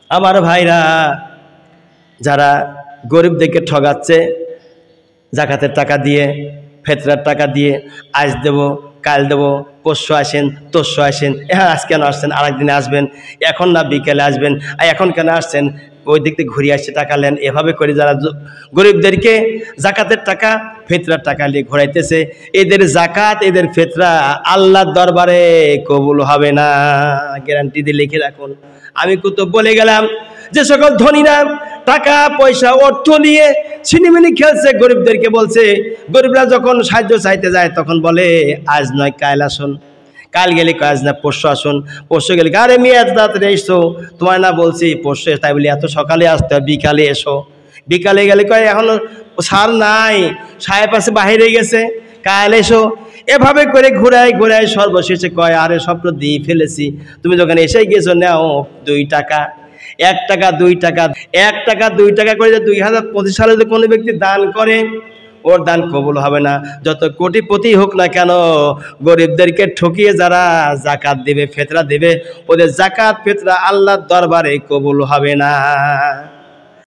আমার ভাইরা, যারা গরিবদেরকে ঠগাচ্ছে জাকাতের টাকা দিয়ে, ফেতরার টাকা দিয়ে, আজ দেবো, কাল দেবো, পরশু আসেন, তরশু আসেন, হ্যাঁ আজ কেন আসছেন, আরেকদিনে আসবেন, এখন না বিকেলে আসবেন, আর এখন কেন আসছেন, ওই দিক থেকে ঘুরিয়ে আসছে, টাকা নেন, এভাবে করে যারা গরিবদেরকে জাকাতের টাকা, ফেতরার টাকা নিয়ে ঘোরাইতেছে, এদের জাকাত, এদের ফেতরা আল্লাহর দরবারে কবুল হবে না, গ্যারান্টি দিয়ে লিখে রাখুন। আমি তো বলে গেলাম যে সকল ধনীরা টাকা পয়সা অর্থ নিয়ে ছিনিমিনি খেলছে, গরিবদেরকে বলছে, গরিবরা যখন সাহায্য চাইতে যায় তখন বলে আজ নয় কাল আসুন, কাল গেলে কাজ না পরশু আসুন, পরশু গেলে আরে মেয়ে এত তাড়াতাড়ি এসো, তোমায় না বলছি পরশু, তাই বলি এত সকালে আসতে হবে, বিকালে এসো, বিকালে গেলে কয় এখনো সার নাই, সাহেব আছে বাহিরে গেছে, কাল এসো, এভাবে করে ঘুরাই ঘুরাই সর্বশেষে কয় আরে স্বপ্ন দিয়ে ফেলেছি, তুমি যখন এসে গেছো নাও 2 টাকা, 1 টাকা 2 টাকা, 1 টাকা 2 টাকা করে 2025 সালে যদি কোনো ব্যক্তি দান করে, ওর দান কবুল হবে না, যত কোটিপতি হোক না কেন, গরিবদেরকে ঠকিয়ে যারা জাকাত দেবে, ফেতরা দেবে, ওদের জাকাত ফেতরা আল্লাহর দরবারে কবুল হবে না।